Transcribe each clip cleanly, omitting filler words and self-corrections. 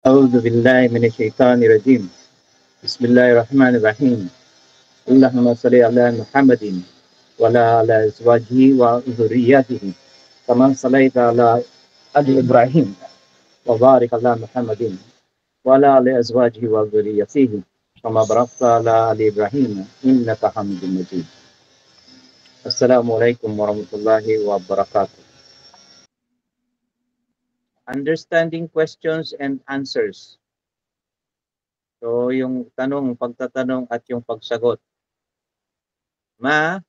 أعوذ بالله من الشيطان الرجيم بسم الله الرحمن الرحيم اللهم صل على محمد وعلى آل أزواجه وذرياته كما صليت على آل إبراهيم وبارك على محمد وعلى آل أزواجه وذريته كما باركت على آل إبراهيم إنك حميد مجيد. السلام عليكم ورحمة الله وبركاته. Understanding questions and answers. So, yung tanong, pagtatanong at yung pagsagot. Man,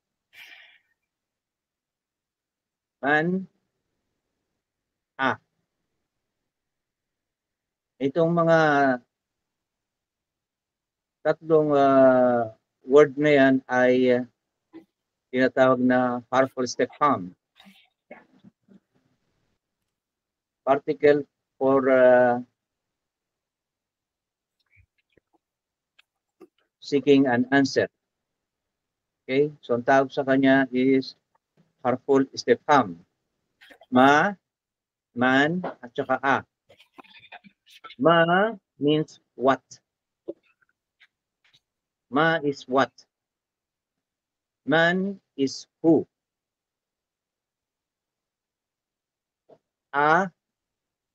itong mga tatlong word na yan ay tinatawag na harmful step-hum. Particle for seeking an answer. Okay? So, ang tawag sa kanya is harmful step-hum. Ma, man, at saka a. Ma means what? Ma is what? Man is who? A,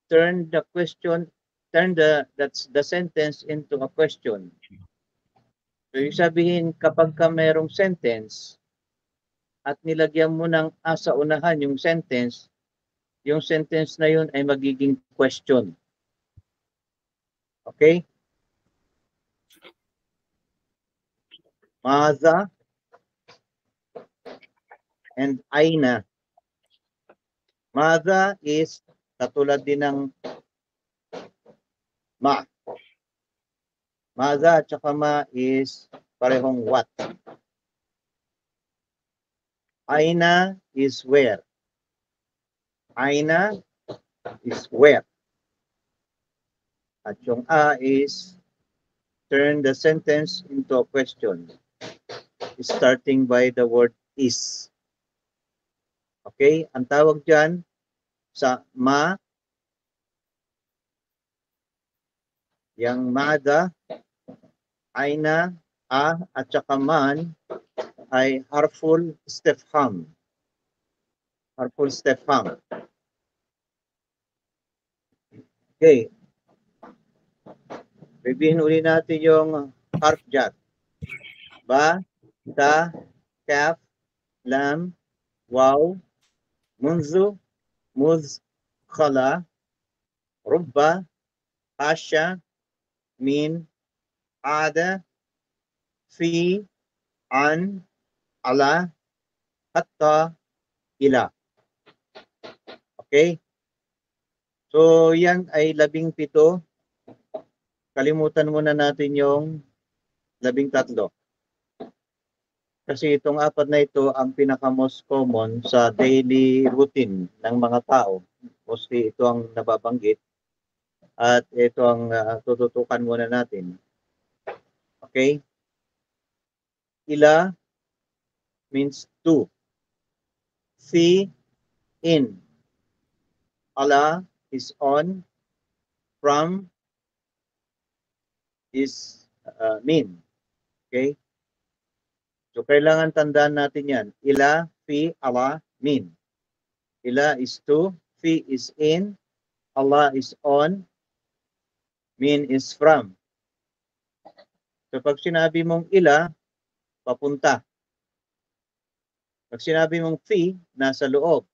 turn the sentence into a question. So, yung sabihin, kapag ka merong sentence at nilagyan mo ng a sa unahan yung sentence na yun ay magiging question. Okay? Maza and aina. Maza is katulad din ng ma. Maza at saka ma is parehong what. Aina is where. Aina is where. At yung a is turn the sentence into a question. Starting by the word is. Okay? Ang tawag dyan sa ma, yung mada, aina, a, at saka man ay harmful step-hum. Harmful step-hum. Okay. Bibihin uli natin yung harf jar. Ba, ta, kaf, lam, waw, munzu, muz, khala, rubba, asha, min, ada, fi, an, ala, hatta, ila. Okay? So, yan ay 17. Kalimutan muna natin yung 13. Kasi itong 4 na ito ang pinaka-most common sa daily routine ng mga tao. Mostly ito ang nababanggit. At ito ang tututukan muna natin. Okay? Ila means to. Si, in. Ala is on. From is min. Okay? So, kailangan tandaan natin yan. Ila, fi, ala, min. Ila is to, fi is in, ala is on, min is from. So, pag sinabi mong ila, papunta. Pag sinabi mong fi, nasa loob.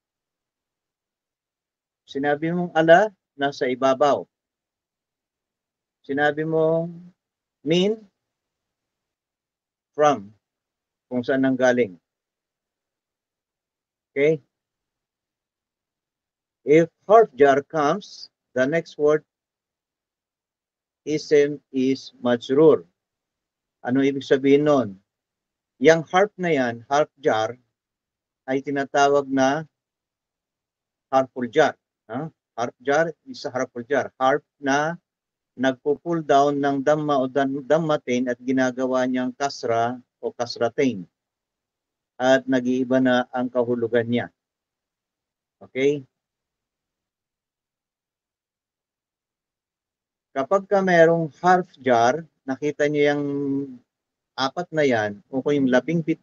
Sinabi mong ala, nasa ibabaw. Sinabi mong min, from, kung saan nanggaling. Okay? If harf jar comes, the next word ism is majrur. Ano ibig sabihin nun? Yang harf na yan, harf jar, ay tinatawag na harful jar. Harf jar is a harful jar. Harf na nagpo-pull down ng damma o dammatin at ginagawa niyang kasra o kasratain. At nag-iiba na ang kahulugan niya. Okay? Kapag ka mayroong half jar, nakita niyo yung apat na yan, o kung yung 17,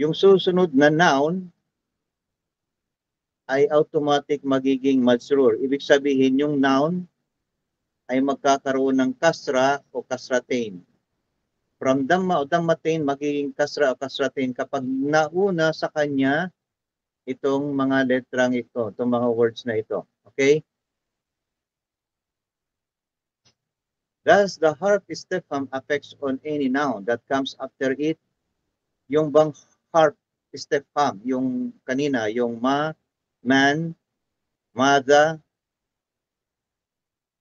yung susunod na noun ay automatic magiging majrur. Ibig sabihin, yung noun ay magkakaroon ng kasra o kasratain. From damma o dammatain, magiging kasra o kasratain kapag nauna sa kanya itong mga letrang ito, itong mga words na ito. Okay? Thus, the harf istifham affects on any noun that comes after it. Yung bang harf istifham, yung kanina, yung ma, man, mada,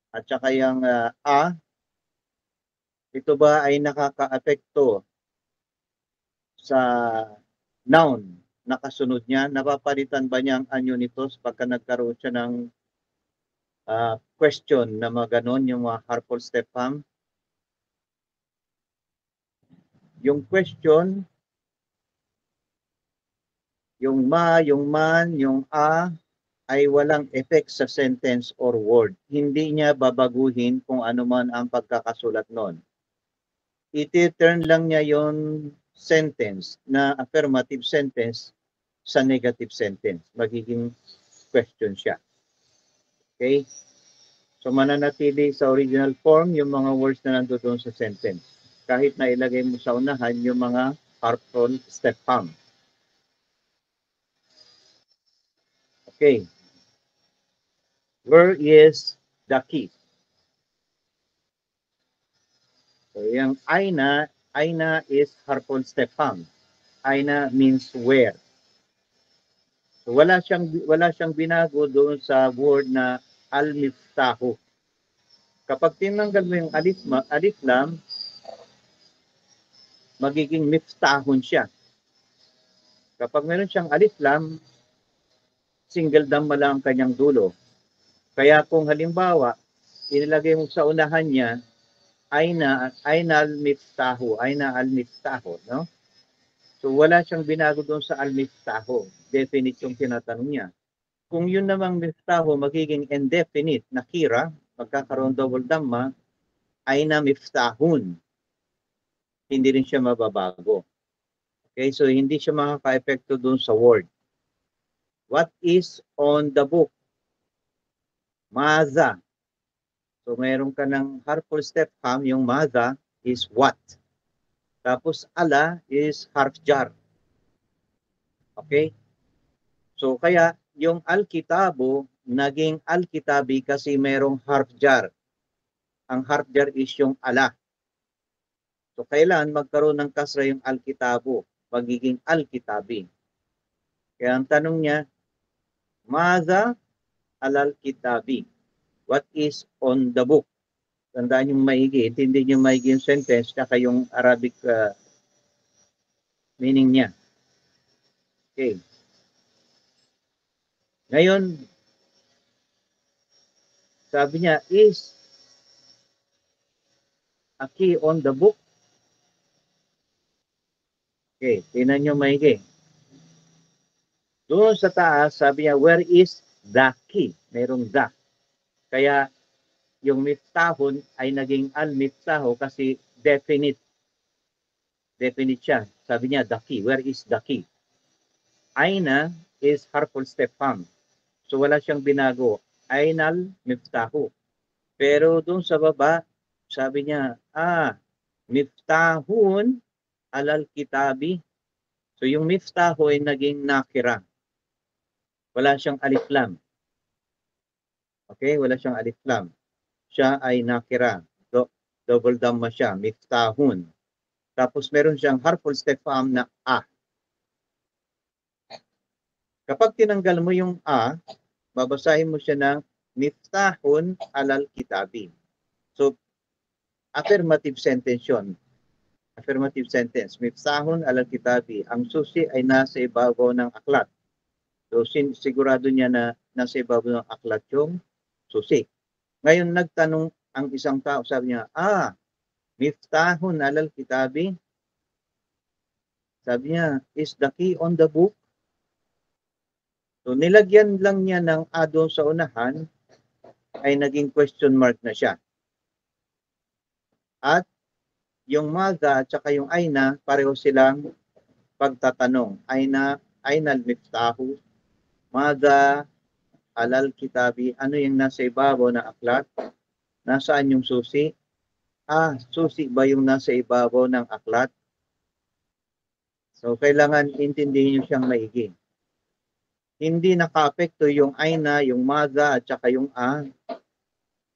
at saka yung ito ba ay nakaka-apekto sa noun na kasunod niya? Napapalitan ba niya ang anyo nito pagka nagkaroon siya ng question na mga ganon, yung mga harmful istifham? Yung question, yung ma, yung man, yung ay walang effect sa sentence or word. Hindi niya babaguhin kung ano man ang pagkakasulat nun. Iti-turn lang niya yung sentence na affirmative sentence sa negative sentence. Magiging question siya. Okay? So mananatili sa original form yung mga words na nandoon sa sentence. Kahit na ilagay mo sa unahan yung mga harmful istifham. Okay. Where is the key? So yung aina is harmful istifham. Aina means where. So wala siyang binago doon sa word na al-miftahu. Kapag tinanggal mo yung alif lam, magiging miftahun siya. Kapag meron siyang alif lam, single damma lang ang kanyang dulo. Kaya kung halimbawa, inilagay mo sa unahan niya, aina al-miftahu, no? So wala siyang binago doon sa al-miftahu. Definite yung tinatanong niya. Kung yun namang miftahu magiging indefinite, nakira, magkakaroon double damma, aina miftahun. Hindi rin siya mababago. Okay, so hindi siya makaka-epekto doon sa word. What is on the book? Maza. So mayroon ka ng harmful istifham, yung maza is what. Tapos ala is harf jar. Okay? So kaya yung al-kitabo naging al-kitabi kasi mayroong harf jar. Ang harf jar is yung ala. So kailan magkaroon ng kasra yung al-kitabo? Magiging al-kitabi. Kaya ang tanong niya, maza alal kitabi? What is on the book? Tandaan yung maigi. Intindi yung maigi yung sentence kaka yung Arabic meaning niya. Okay. Ngayon, sabi niya, is a key on the book? Okay, tingnan nyo maigi. Doon sa taas, sabi niya, where is the key? Merong the. Kaya, yung miftahon ay naging al-miftaho kasi definite. Definite siya. Sabi niya, the key. Where is the key? Aina is harmful istifham. So wala siyang binago. Ainal miftahu. Pero doon sa baba, sabi niya, miftahun alal kitabi. So yung miftahu ay naging nakira. Wala siyang alif lam. Okay? Wala siyang alif lam. Siya ay nakira. Double damma siya. Miftahun. Tapos meron siyang harmful istifham na Kapag tinanggal mo yung babasahin mo siya ng miftahun alal kitabi. So, affirmative sentence yun. Affirmative sentence. Miftahun alal kitabi. Ang susi ay nasa ibabaw ng aklat. So, sigurado niya na nasa ibabaw ng aklat yung susi. Ngayon, nagtanong ang isang tao. Sabi niya, miftahun alal kitabi. Sabi niya, is the key on the book? So, nilagyan lang niya ng doon sa unahan ay naging question mark na siya. At yung madha at saka yung aina, pareho silang pagtatanong. Aina al-miftahu, madha alal kitabi, ano yung nasa ibabaw ng aklat? Nasaan yung susi? Susi ba yung nasa ibabaw ng aklat? So, kailangan intindihin nyo siyang maigi. Hindi naka-apekto yung aina, yung madha, at saka yung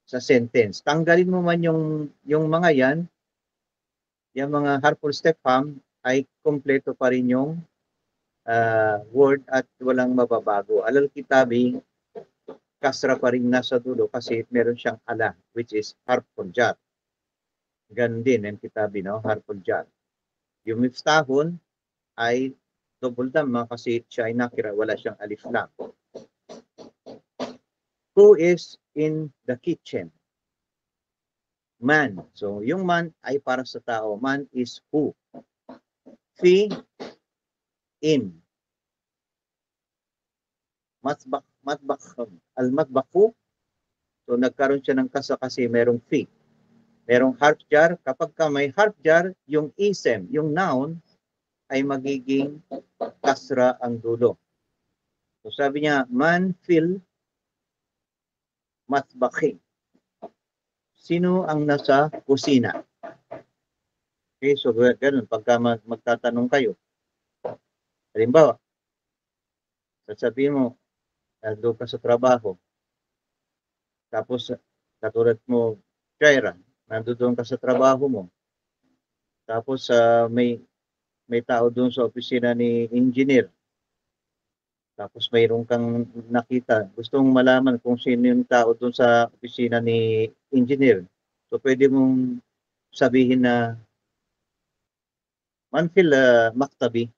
sa sentence. Tanggalin mo man yung mga yan, yung mga harmful step-ham, ay kompleto pa rin yung word at walang mababago. Alal kitabi, kasra pa rin nasa dulo kasi meron siyang ala, which is harmful jar. Ganun din yung kitabi, no? Harmful jar. Yung miftahun ay double dhamma kasi siya ay nakira, wala siyang alif lam. Who is in the kitchen? Man. So, yung man ay para sa tao. Man is who. Fi, in. Al-matbaku. So, nagkaroon siya ng kasa kasi merong fi. Merong harf jar. Kapag ka may harf jar, yung isem, yung noun, ay magiging kasra ang dulo. So, sabi niya, man fil matbaki. Sino ang nasa kusina? Okay, so ganun, pagka magtatanong kayo. Halimbawa, sasabihin mo, doon ka sa trabaho. Tapos, katulad mo, Jaira, nandoon ka sa trabaho mo. Tapos, may tao doon sa opisina ni engineer. Tapos, mayroon kang nakita. Gusto mong malaman kung sino yung tao doon sa opisina ni engineer. So, pwede mong sabihin na manfil maktabi.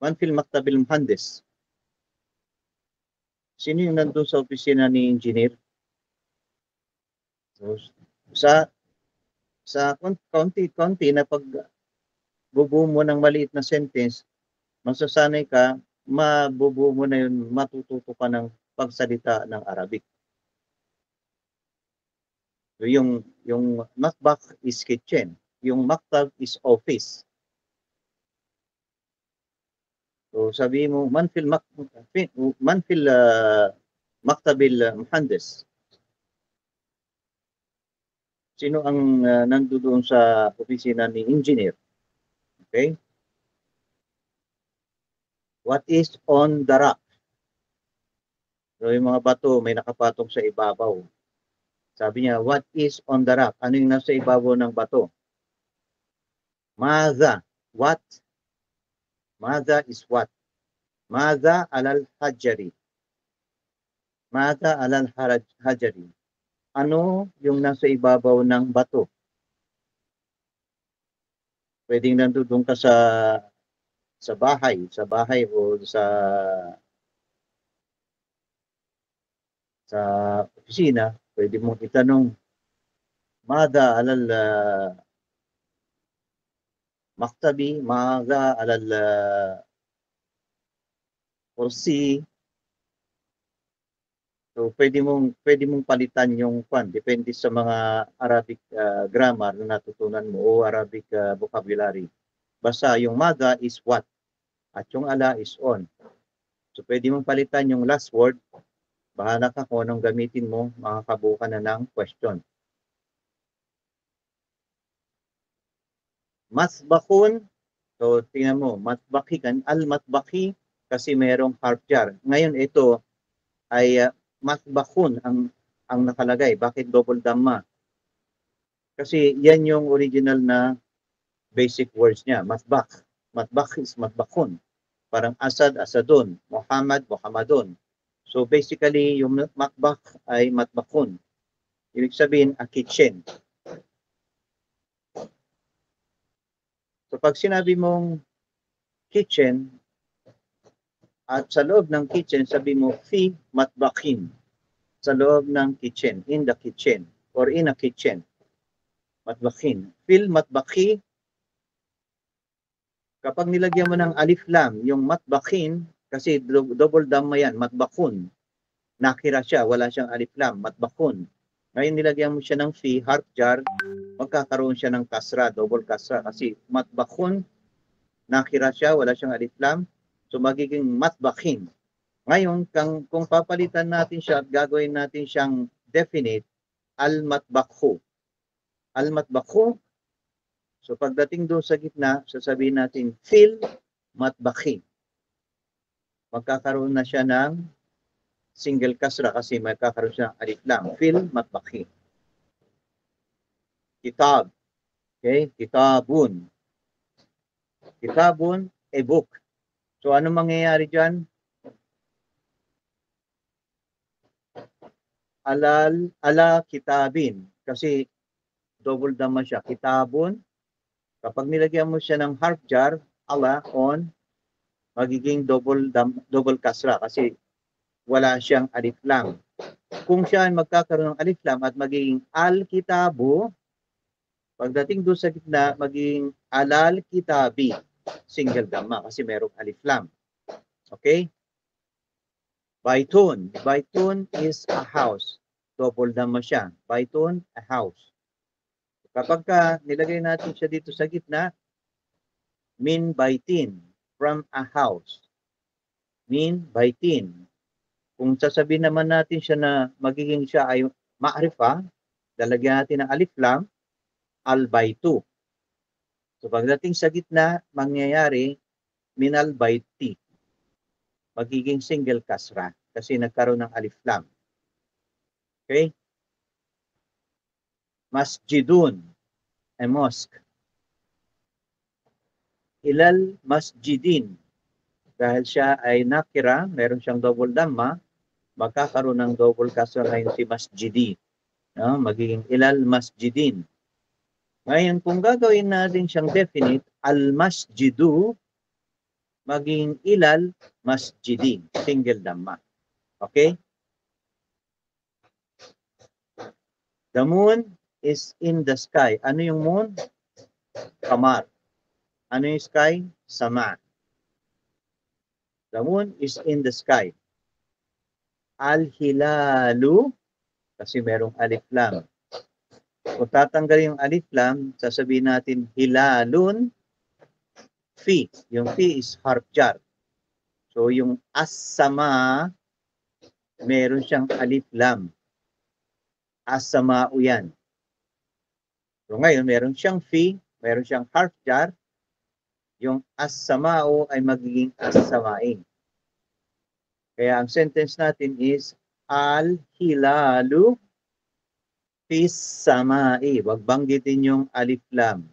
Manfil maktabil muhandis. Sino yung nandun sa opisina ni engineer? So, sa konti-konti na pag bubuo mo ng maliit na sentence, masasanay ka, mabubuo mo na yun, matututo ka ng pagsalita ng Arabic. So, yung matbak is kitchen, yung maktab is office. So, sabi mo, manfil maktabil muhandis. Sino ang nandoon sa opisina ni engineer? Okay? What is on the rock? So, yung mga bato may nakapatong sa ibabaw. Sabi niya, what is on the rock? Ano yung nasa ibabaw ng bato? Madha. What? Madha is what? Madha alal hajari. Madha alal hajari. Ano yung nasa ibabaw ng bato? Pwedeng nandoon ka sa bahay o sa opisina, pwede mong itanong, Mada alal maktabi, Mada alal kursi. So pwede mong palitan yung depende sa mga Arabic grammar na natutunan mo o Arabic vocabulary. Basta yung Mada is what at yung ala is on. So pwede mong palitan yung last word. Bahala ka kung anong gamitin mo, makakabuo ka na ng question. Matbakun, so tingnan mo, matbaki kan, al-matbaki kasi merong harf jar. Ngayon ito ay matbakun ang nakalagay. Bakit double dhamma? Kasi yan yung original na basic words niya, matbak. Matbak is matbakun. Parang Asad, Asadun, Muhammad, Muhammadun. So basically, yung matbak ay matbakun. Ibig sabihin, a kitchen. So pag sinabi mong kitchen, at sa loob ng kitchen, sabi mo, fi matbakin. Sa loob ng kitchen, in the kitchen, or in a kitchen. Matbakin. Fil matbaki, kapag nilagyan mo ng alif lam, yung matbakin, kasi double dhamma yan, matbakun. nakira siya, wala siyang alif lam, matbakhun. Ngayon nilagyan mo siya ng fi, harf jar, magkakaroon siya ng kasra, double kasra. Kasi matbakhun, nakira siya, wala siyang alif lam, so magiging matbakhin. Ngayon, kung papalitan natin siya at gagawin natin siyang definite, al-matbakhu. Al-matbakhu, so pagdating doon sa gitna, sasabihin natin fil matbakhi. Magkakaroon na siya ng single kasra kasi magkakaroon siya ng alif lam. Fil matbakhi. Kitab. Okay? Kitabun. Kitabun, a book. So, ano mangyayari dyan? Ala kitabin. Kasi double dama siya. Kitabun. Kapag nilagyan mo siya ng harf jar, ala, on, magiging double kasra kasi wala siyang alif lam. Kung siya ay magkakaroon ng alif lam at magiging al-kitabu, pagdating doon sa gitna, magiging alal-kitabi. Single dama kasi merong alif lam. Okay? Baitun. Baitun is a house. Double dama siya. Baitun, a house. Kapag nilagay natin siya dito sa gitna, min baitin, from a house. Min baitin. Kung sasabihin naman natin siya na magiging siya ay ma'rifa, lalagyan natin ng alif lam, al-baitu. So pagdating sa gitna, mangyayari min al-baiti. Magiging single kasra kasi nagkaroon ng alif lam. Okay? Masjidun, a mosque. Ilal masjidin. Dahil siya ay nakira, meron siyang double dhamma, magkakaroon ng double kasra ngayon si masjidi. No? Magiging ilal masjidin. Ngayon, kung gagawin natin siyang definite, al-masjidu, maging ilal masjidin. Single dhamma. Okay? The moon is in the sky. Ano yung moon? Kamar. Ano yung sky? Sama. The moon is in the sky. Al-hilalu, kasi merong alif lam. Kung tatanggalin yung alif lam, sasabihin natin hilalun, fi. Yung fi is harf jar. So yung as-sama, meron siyang alif lam. As-sama'u yan. So ngayon, meron siyang fi, meron siyang harf jar. Yung as-sama'u ay magiging as-sama'in. Kaya ang sentence natin is al-hilalu fis sama'i. Wag banggitin yung alif lam.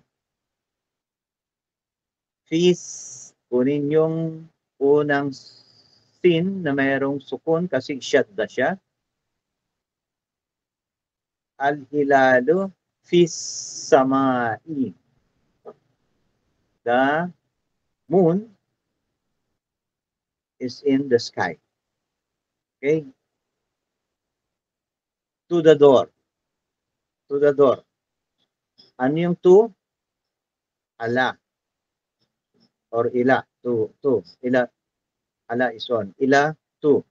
Fis, kunin yung unang sin na mayroong sukun kasi shadda siya. Al-hilalu fis sama'i. The moon is in the sky. Okay? To the door. To the door. Ano yung to? Ala. Or ila. To. Ila. Ala is on. Ila. To.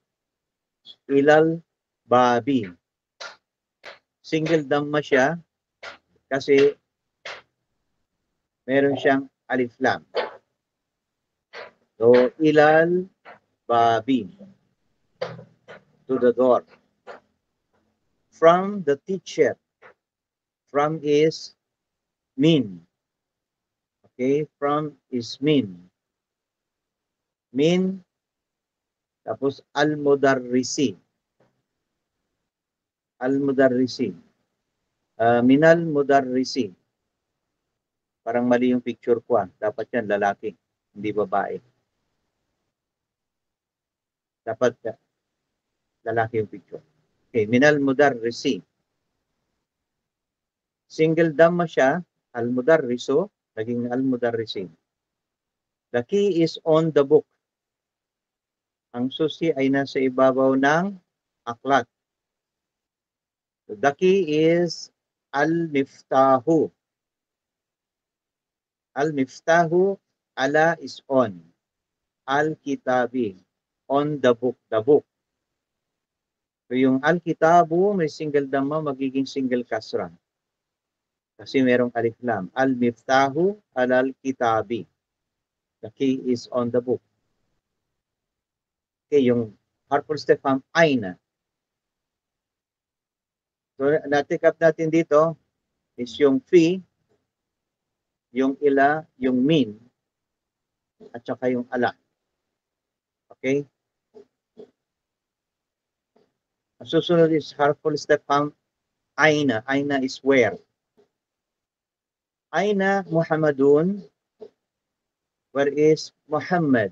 Ilal babi. Single dhamma siya kasi meron siyang alif lam. So, ilal babi. To the door. From the teacher. From is min. Okay, from is min. Min, tapos al-mudarrisi. Al-mudarrisi. Minal mudarrisi. Parang mali yung picture ko. Dapat yan lalaki, hindi babae. Dapat lalaki yung picture. Okay, minal mudarrisi. Single dhamma siya, al-mudarriso, naging al-mudarrisin. The key is on the book. Ang susi ay nasa ibabaw ng aklat. The key is al-miftahu. Al-miftahu, ala is on. Al-kitabi, on the book, the book. So yung al-kitabu, may single dhamma, magiging single kasra. Kasi merong alif lam. Al-miftahu al-kitabi. The key is on the book. Okay, yung harmful step aina. So, na-take up natin dito is yung fi, yung ila, yung min, at saka yung ala. Okay? Ang susunod is harmful step aina. Aina is where. Aina Muhammadun. Where is Muhammad?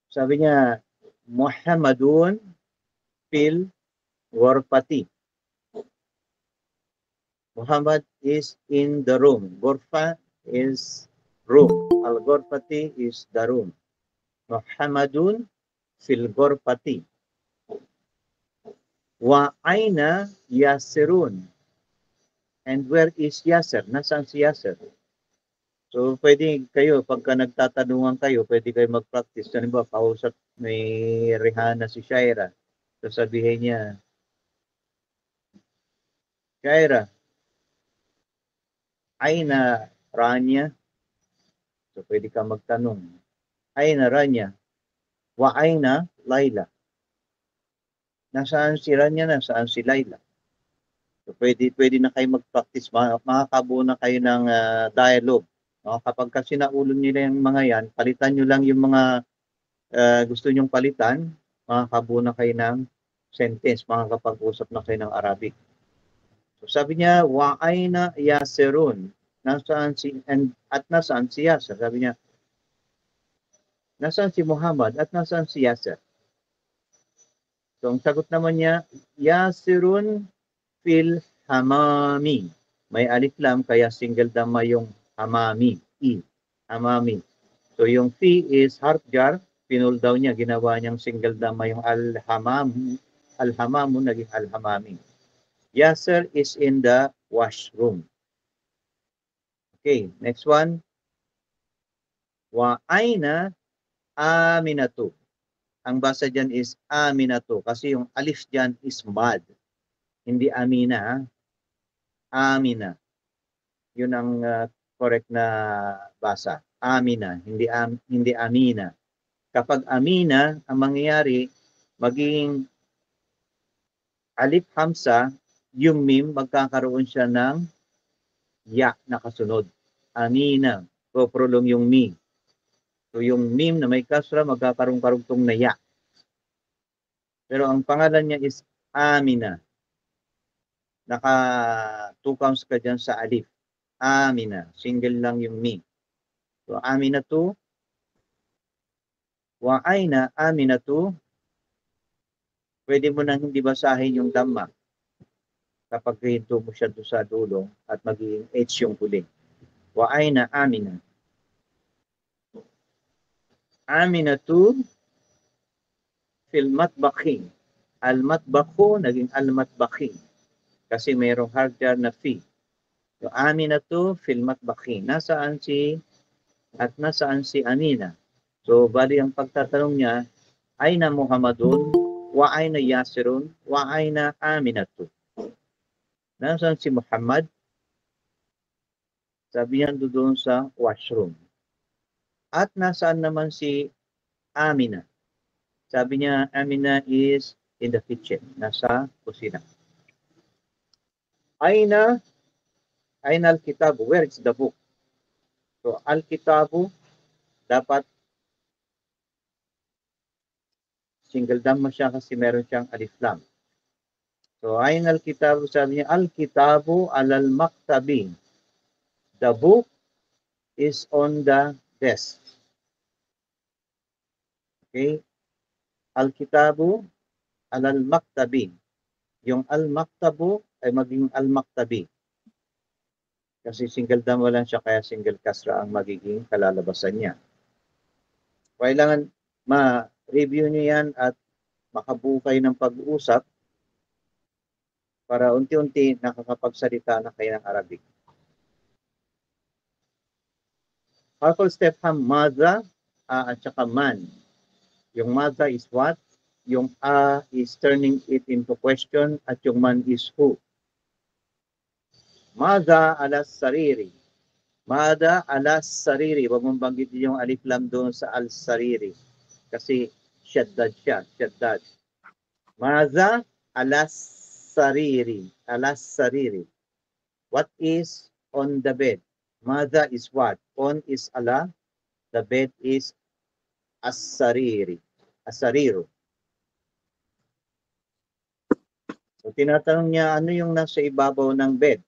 Sabi niya, Muhammadun fil ghurfati. Muhammad is in the room. Ghurfa is room. Al-ghurfati is the room. Muhammadun fil ghurfati. Wa aina Yasirun. And where is Yasir? Nasaan si Yasir? So, pwede kayo, pagka nagtatanungan kayo, pwede kayo mag-practice. Halimbawa, kausap may Rihanna si Shaira. So, sabihin niya, Shaira, Aina Rania? So, pwede ka magtanong. Aina Rania? Wa Aina Laila? Nasaan si Rania? Nasaan si Laila? So, pwede na kayo mag-practice. Makakabuo na kayo ng dialogue. No? Kapag kasi naulon nila yung mga yan, palitan nyo lang yung mga gusto nyong palitan, makakabuo na kayo ng sentence, makakapag-usap na kayo ng Arabic. So sabi niya, wa aina Yasirun. Nasaan si Yasir? Sabi niya, nasaan si Muhammad at nasaan si Yasir? So ang sagot naman niya, Yasirun fil hamami. May alif lam kaya single dhamma yung hamami. Hamami. So yung fi is harf jar, pinul daw niya, ginawa niyang single dhamma yung al-hamamu naging al-hamami. Yasser is in the washroom. Okay, next one. Wa aina Aminatu. Ang basa dyan is Aminatu kasi yung alif dyan is mad. Hindi Amina. Amina. Yun ang correct na basa. Amina, hindi Amina. Kapag Amina, ang mangyayari, magiging alif hamsa, yung mim, magkakaroon siya ng ya na kasunod. Amina. So, prolong yung mi. So, yung mim na may kasra, magkakaroon karugtong na ya. Pero ang pangalan niya is Amina. Naka 2 counts ka dyan sa alif. Amina. Single lang yung mi. So, Aminatu. Wa aina Aminatu. Pwede mo nang hindi basahin yung dhamma kapag hinto mo siya doon sa dulo at magiging H yung huli. Wa aina Amina. Aminatu fil matbakhi. Al-matbakhu naging al-matbakhi kasi mayroong hard jar na fi. So, Aminatu fil matbakhi. Nasaan si Amina? So, bali ang pagtatanong niya, Aina Muhammadun, wa aina Yasirun, wa aina Aminatu. Nasaan si Muhammad? Sabi niya doon sa washroom. At nasaan naman si Amina? Sabi niya, Amina is in the kitchen, nasa kusina. Aina al-kitabu, where is the book? So, al-kitabu, dapat single dhamma siya kasi meron siyang alif lam. So, aina al-kitabu, sabi niya, al-kitabu alal-maktabi. The book is on the desk. Okay? Al-kitabu alal-maktabi. Yung al-maktabu ay maging al-maktabi. Kasi single dhamma lang siya, kaya single kasra ang magiging kalalabasan niya. Kailangan ma-review niyo yan at makabuo kayo ng pag-uusap para unti-unti nakakapagsalita na kayo ng Arabic. Harmful step ham, madha at saka man. Yung madha is what? yung a is turning it into question at yung man is who. Mada alas sariri. Mada alas sariri. Huwag mong banggitin yung alif lam doon sa al-sariri. Kasi syaddad siya. Syaddad. Mada alas sariri. Alas sariri. What is on the bed? Mada is what? On is ala. The bed is as-sariri. As-sariru. So, tinatanong niya, ano yung nasa ibabaw ng bed?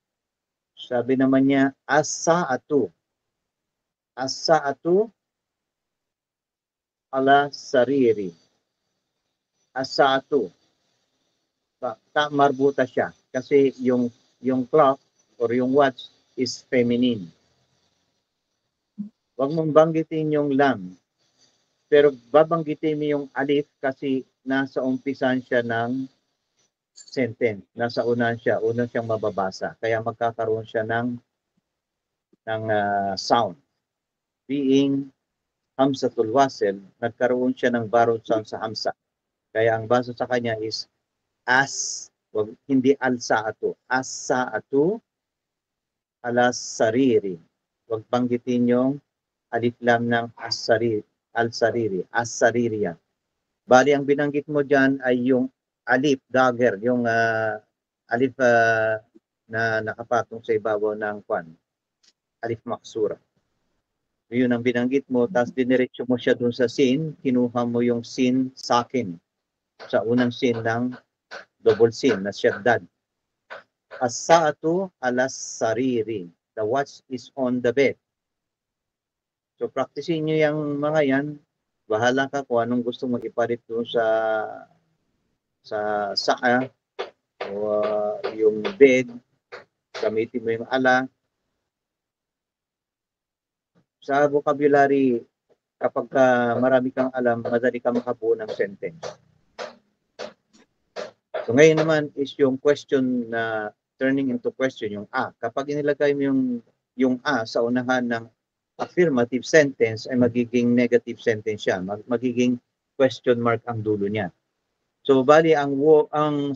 Sabi naman niya, as-sa'atu. As-sa'atu ala sariri. As-sa'atu. Marbuta siya. Kasi yung clock or yung watch is feminine. Huwag mong banggitin yung lam. Pero babanggitin mo yung alif kasi nasa umpisan siya ng sentence. Nasa unan siya. Unang siyang mababasa. Kaya magkakaroon siya ng sound. Being hamzatul wasl, nagkaroon siya ng borrowed sound sa hamza. Kaya ang basa sa kanya is as, hindi al-sa'atu. As-sa'atu ala sariri. Huwag banggitin yung alif lam ng as-sariri, al-sariri, as-saririya. Bali, ang binanggit mo dyan ay yung alif, dagger, yung alif na nakapatong sa ibabaw ng kwan. Alif maksura. Yun ang binanggit mo, tapos diniretso mo siya dun sa sin, kinuha mo yung sin sakin sa unang sin ng double sin na syaddad. As-sa'atu alas sariri. The watch is on the bed. So, practicein nyo yung mga yan. Bahala ka kung anong gusto mo ipalit doon sa sa'a o yung bed. Gamitin mo yung ala. Sa vocabulary, kapag marami kang alam, madali ka makabuo ng sentence. So ngayon naman is yung question na turning into question, yung a. Kapag inilagay mo yung a sa unahan ng affirmative sentence, ay magiging negative sentence siya. Magiging question mark ang dulo niya. So bali, ang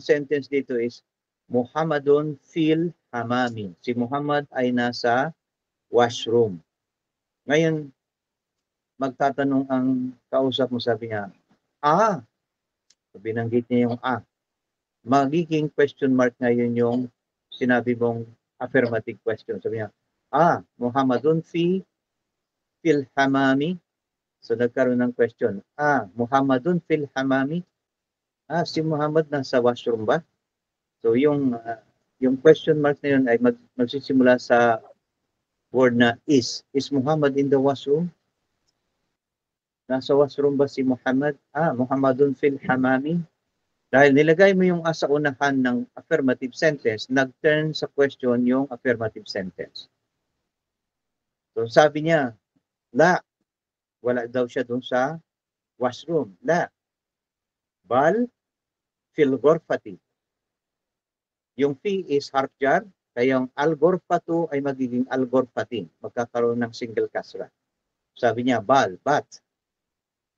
sentence dito is, Muhammadun fil hamami. Si Muhammad ay nasa washroom. Ngayon, magtatanong ang kausap mo, sabi niya, binanggit niya yung magiging question mark ngayon yung sinabi mong affirmative question. Sabi niya, Muhammadun fil hamami. So nagkaroon ng question, Muhammadun fil hamami. Si Muhammad nasa washroom ba? So yung question mark na yun ay magsisimula sa word na is. Is Muhammad in the washroom? Nasa washroom ba si Muhammad? Muhammadun fil hamami. Dahil nilagay mo yung sa unahan ng affirmative sentence, nag-turn sa question yung affirmative sentence. So sabi niya, la, wala daw siya dun sa washroom. La, bal, fil ghurfati. Yung fi is harf jar, kaya yung al-ghurfatu ay magiging al-ghurfati. Magkakaroon ng single kasra. Sabi niya, bal, but,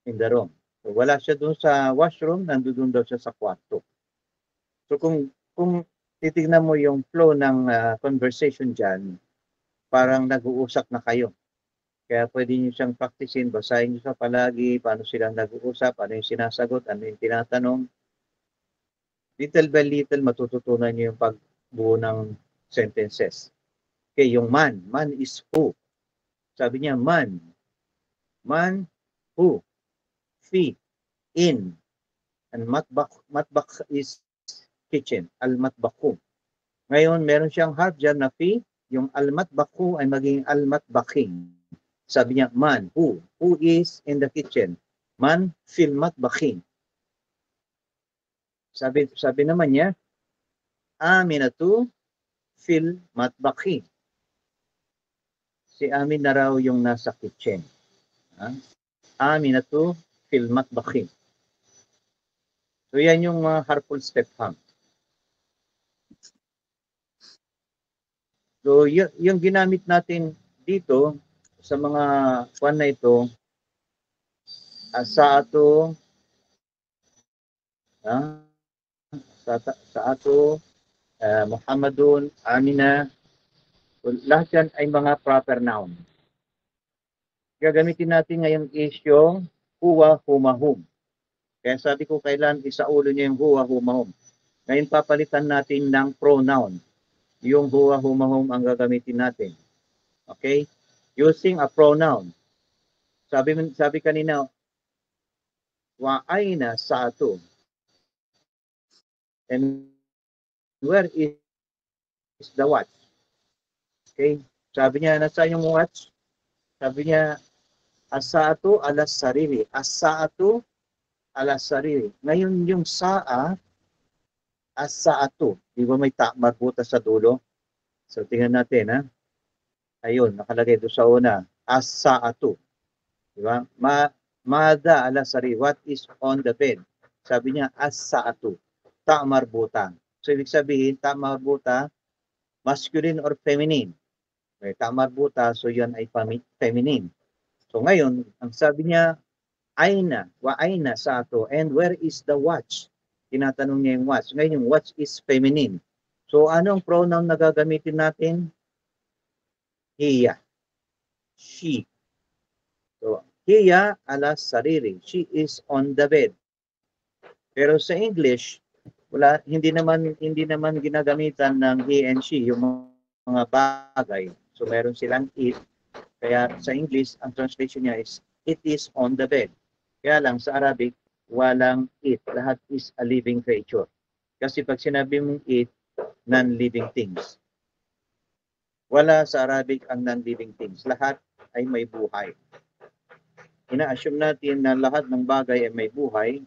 in the room. So, wala siya doon sa washroom, nandoon daw siya sa kwarto. So kung titignan mo yung flow ng conversation dyan, parang nag-uusap na kayo. Kaya pwede nyo siyang practicein, basahin nyo sa palagi, paano silang nag-uusap, ano yung sinasagot, ano yung tinatanong. Little by little, matututunan nyo yung pagbuo ng sentences. Okay, yung man is who. Sabi niya, man, who, fi, in, and matbak is kitchen, al-matbaku. Ngayon, meron siyang harf dyan na fi, yung al-matbaku ay maging al-matbaking. Sabi niya, man, who is in the kitchen? Man, fil matbaking. Sabi naman niya, Aminatu fil matbaking. Si Amin na raw yung nasa kitchen. Aminatu fil matbaking. So yan yung mga harmful step ham. So yung ginamit natin dito sa mga kwan na ito, sa ato Ah, sa ato, Muhammadun, Amina, lahat yan ay mga proper noun. Gagamitin natin ngayong is yung huwa, huma, hum. Kaya sabi ko kailan isaulo niya yung huwa, huma, hum. Ngayon papalitan natin ng pronoun. Yung huwa, huma, hum ang gagamitin natin. Okay? Using a pronoun. Sabi kanina, wa aina sa ato. And where is the watch? Okay? Sabi niya, nasa yung watch? Sabi niya, asa'atu alas sarili. Asa'atu alas sarili. Ngayon yung sa'a, asa'atu. Di ba may marbuta sa dulo? So tingnan natin, ha? Ayun, nakalagay doon sa una. Asa'atu. Di ba? Mada alas sarili. What is on the bed? Sabi niya, asa'atu. Ta marbuta. So ibig sabihin, ta marbuta, masculine or feminine. Okay, ta marbuta, so yan ay feminine. So ngayon, ang sabi niya, aina, wa aina sa ato, and where is the watch? Tinatanong niya yung watch. Ngayon, yung watch is feminine. So anong pronoun na gagamitin natin? Hiya. She. So, hiya ala sarili. She is on the bed. Pero sa English, hindi naman ginagamitan ng he and she yung mga bagay. So meron silang it. Kaya sa English, ang translation niya is it is on the bed. Kaya lang sa Arabic, walang it. Lahat is a living creature. Kasi pag sinabi mong it, non-living things. Wala sa Arabic ang non-living things. Lahat ay may buhay. Ina-assume natin na lahat ng bagay ay may buhay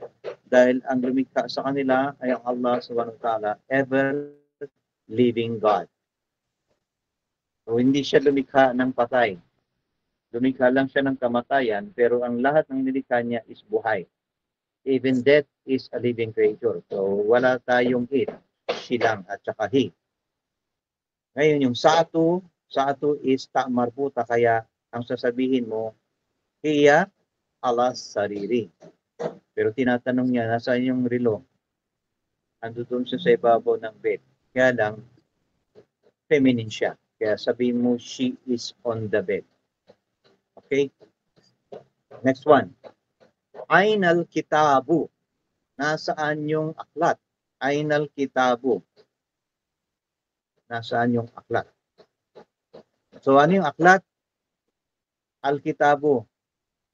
dahil ang lumikha sa kanila ay ang Allah subhanahu wa ta'ala, ever living God. So hindi siya lumikha ng patay. Lumikha lang siya ng kamatayan, pero ang lahat ng nilikha niya is buhay. Even death is a living creature. So wala tayong it, she lang at saka he. Ngayon yung sa'atu is ta marbuta, kaya ang sasabihin mo, hiya ala sarili. Pero tinatanong niya, nasaan yung relo? Ando doon siya sa ibabaw ng bed. Kaya lang, feminine siya. Kaya sabihin mo, she is on the bed. Okay? Next one. Ainal kitabu. Nasaan yung aklat? Ainal kitabu. Nasaan yung aklat? So, ano yung aklat? Al-kitabu.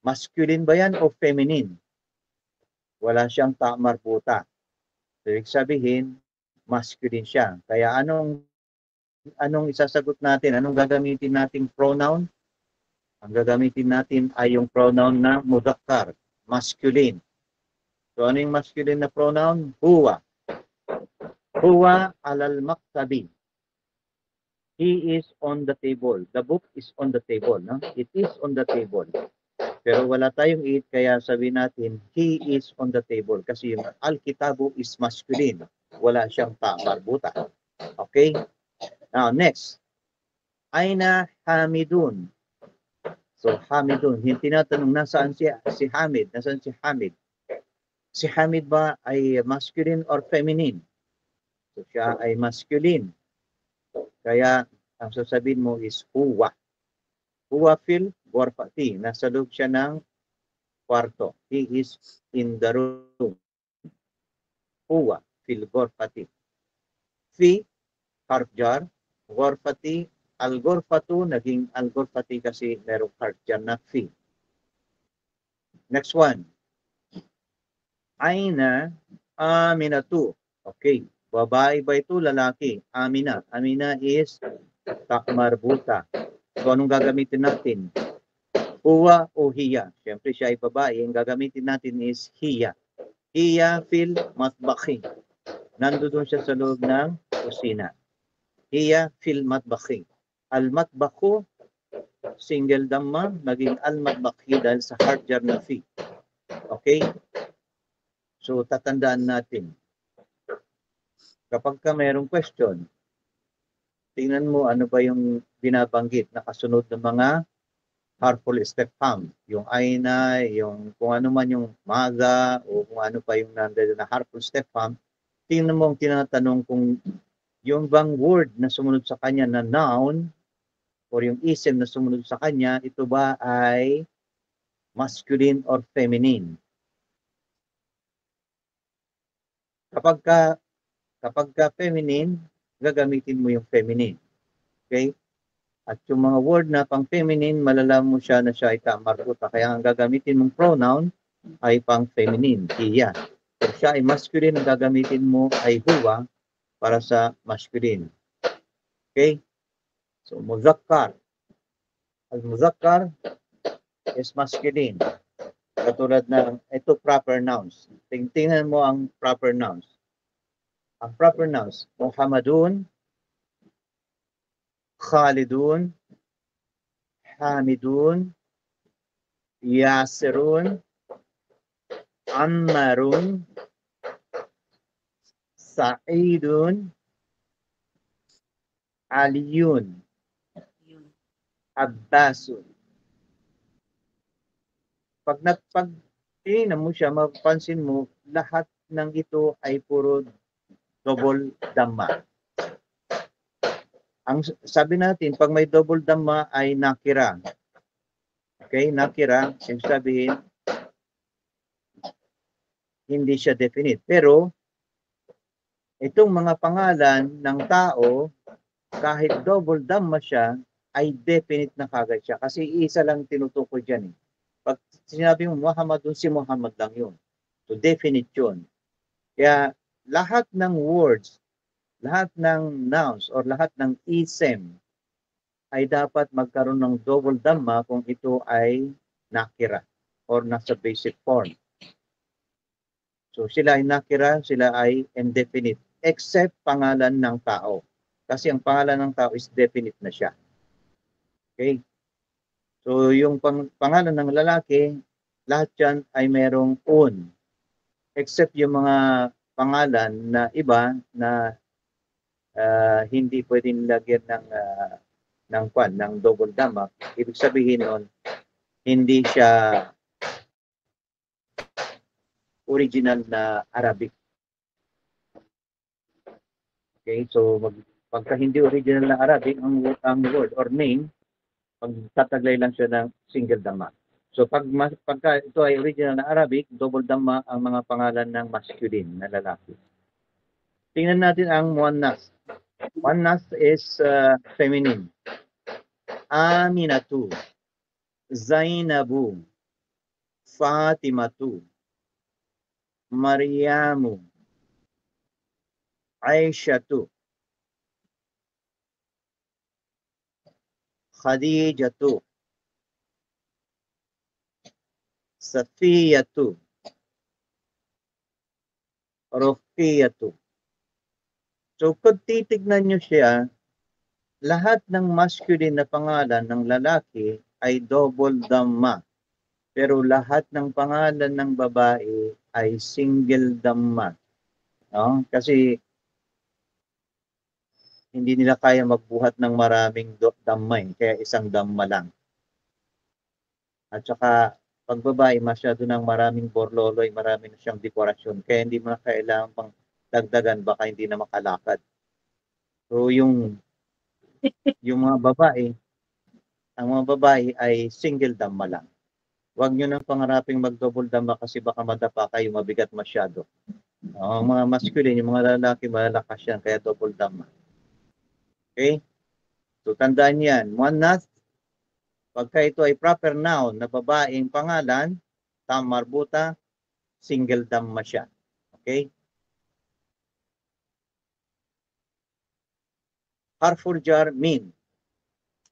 Masculine ba yan o feminine? Wala siyang ta marbuta. So, ibig sabihin, masculine siya. Kaya anong isasagot natin? Anong gagamitin nating pronoun? Ang gagamitin natin ay yung pronoun na mudhakkar, masculine. So ano yung masculine na pronoun? Huwa. Huwa alal maktabi. He is on the table. The book is on the table. No? It is on the table. Pero wala tayong it, kaya sabihin natin, he is on the table. Kasi yung al-kitabu is masculine. Wala siyang ta marbuta. Okay? Now, next. Aina Hamidun. So, Hamidun. Yung tinatanong, nasaan si Hamid? Nasaan si Hamid? Si Hamid ba ay masculine or feminine? So, siya ay masculine. Kaya, ang sasabihin mo is huwa. Huwa fil ghurfati. Nasa loob siya ng kwarto. He is in the room. Huwa fil ghurfati. Fi, harf jar. Ghurfati, al-ghurfatu, naging al-ghurfati kasi merong harf jar na fi. Next one. Aina aminatu. Okay. Babae ba ito? Lalaki. Amina. Amina is takmarbuta. So, anong gagamitin natin? Huwa o hiya? Siyempre, siya ay babae. Ang gagamitin natin is hiya. Hiya fil matbakhi. Nandoon siya sa loob ng kusina. Hiya fil matbakhi. Al-matbakhu, single damma, maging al-matbakhi dahil sa hard jar na fi. Okay? So, tatandaan natin. Kapag ka mayroong question, tingnan mo ano ba yung binabanggit na kasunod ng mga harmful istifham. Yung aina, yung kung ano man yung maga, o kung ano pa yung nandiyan na harmful istifham, tingnan mo ang tinatanong kung yung bang word na sumunod sa kanya na noun, or yung ism na sumunod sa kanya, ito ba ay masculine or feminine? Kapag ka feminine, gagamitin mo yung feminine. Okay? At yung mga word na pang feminine, malalaman mo siya na siya ay tamarbuta. Kaya ang gagamitin mong pronoun ay pang feminine, hiya. Kung siya ay masculine, ang gagamitin mo ay huwa para sa masculine. Okay? So, muzakkar. Al-muzakkar is masculine. Katulad ng ito proper nouns. Tingnan mo ang proper nouns. Ang proper nouns, Muhammadun, Khalidun, Hamidun, Yasirun, Ammarun, Sa'idun, Aliyun, Abbasun. Pag tingnan mo siya, mapapansin mo, lahat ng ito ay puro double dhamma. Ang sabi natin, pag may double dhamma ay nakira. Okay, nakira, ibig sabihin, hindi siya definite. Pero, itong mga pangalan ng tao, kahit double dhamma siya, ay definite na kagad siya. Kasi isa lang tinutukoy dyan. Pag sinabi mo Muhammadun, si Muhammad lang yun. So, definite yun. Kaya, lahat ng words, lahat ng nouns, or lahat ng ism, ay dapat magkaroon ng double dhamma kung ito ay nakira or nasa basic form. So sila ay nakira, sila ay indefinite, except pangalan ng tao. Kasi ang pangalan ng tao is definite na siya. Okay? So yung pangalan ng lalaki, lahat yan ay merong un. Except yung mga pangalan na iba na hindi pwedeng lagyan ng double dhamma. Ibig sabihin nun, hindi siya original na Arabic. Okay, so pagka hindi original na Arabic, ang word or name, pagtataglay lang siya ng single dhamma. So pagka ito ay original na Arabic, double dhamma ang mga pangalan ng masculine na lalaki. Tingnan natin ang muannas. Muannas is feminine. Aminatu, Zainabu, Fatimatu, Maryamu, Aishatu, Khadijatu, Safiyatu, Ruqiyatu. So kung titignan nyo siya, lahat ng masculine na pangalan ng lalaki ay double dhamma. Pero lahat ng pangalan ng babae ay single dhamma. No? Kasi hindi nila kaya magbuhat ng maraming dhamma, kaya isang dhamma lang. At saka pag babae, masyado ng maraming borloloy, marami na siyang dekorasyon. Kaya hindi mo na kailangan pang dagdagan, baka hindi na makalakad. So yung mga babae, ang mga babae ay single dhamma lang. Huwag nyo nang pangaraping mag-double dhamma kasi baka madapa kayo, mabigat masyado. Ang mga masculine, yung mga lalaki, malalakas yan, kaya double dhamma. Okay? So tandaan yan. Muannas, pagka ito ay proper noun na babaeng pangalan, tamarbuta, single dhamma siya. Okay? Harful jar, min.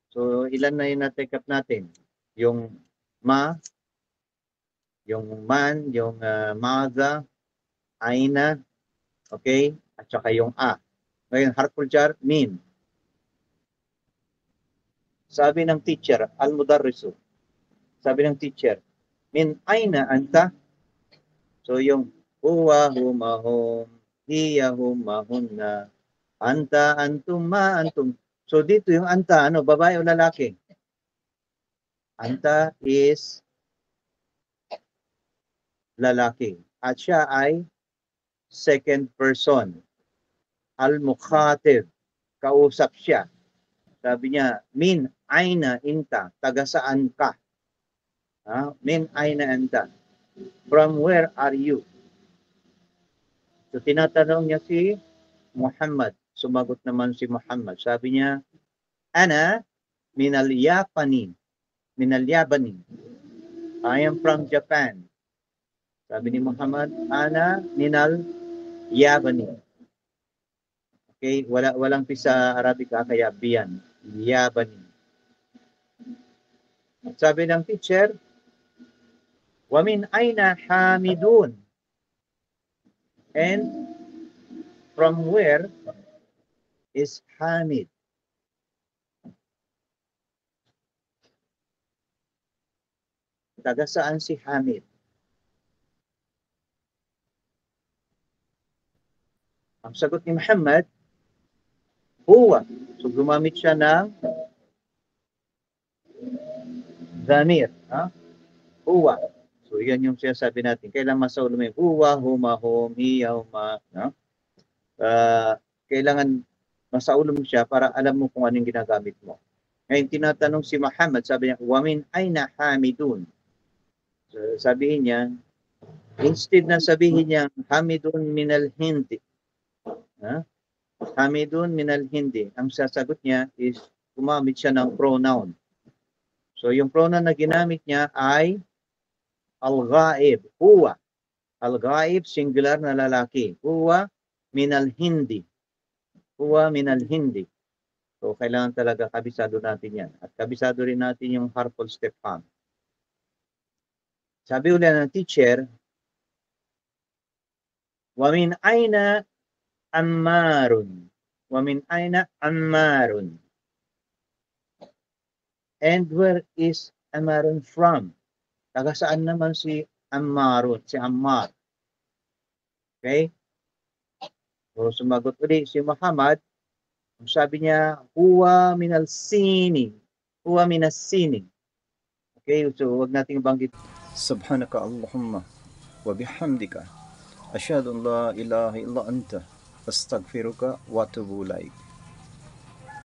So ilan na yung na-take up natin? Yung ma, yung man, yung maga, aina, okay? At saka yung a. Ngayon, harful jar, min. Sabi ng teacher, al-mudarrisu. Sabi ng teacher, min aina anta? So yung huwa, humahum, hiya, humahunna, anta, antum, ma, antum. So dito yung anta, ano, babae o lalaki? Anta is lalaki. At siya ay second person. Al-mukhatib. Kausap siya. Sabi niya, min aina inta, taga saan ka? Min aina anta. From where are you? So tinatanong niya si Muhammad. Sumagot naman si Muhammad. Sabi niya, ana minal Yapani. Minal Yabani. I am from Japan. Sabi ni Muhammad, ana minal Yabani. Okay, walang sa Arabic kaya biyan. Yabani. At sabi ng teacher, wa min aina Hamidun. And from where is Hamid? Taga saan si Hamid? Ang sagot ni Muhammad, huwa. So gumamit siya ng dhamir. Huwa. So yan yung sinasabi natin. Kailangan masauli mo yung huwa, huma, hum, hiya, huma. Kailangan masauli mo siya para alam mo kung anong ginagamit mo. Ngayon, tinatanong si Muhammad, sabi niya, wamin aina Hamidun. So, sabihin niya, instead na sabihin niya, Hamidun minal hindi. Hamidun minal hindi. Ang sasagot niya is, gumamit siya ng pronoun. So, yung pronoun na ginamit niya ay al-ghaib, huwa. Al-ghaib, singular na lalaki. Huwa minal hindi. Huwa minal hindi. So, kailangan talaga kabisado natin yan. At kabisado rin natin yung harmful istifham. Sabi ulit ng teacher, wa min aina Ammarun. Wa min aina Ammarun. And where is Ammarun from? Taga saan naman si Ammarun, si Ammar? Okay? So, sumagot ulit si Muhammad. Sabi niya, huwa minal sini. Huwa minas sini. Okay, so wag nating banggit. Subhanaka Allahumma wa bihamdika. Asyhadu an la ilaha illa anta. Astaghfiruka wa atubu ilaik.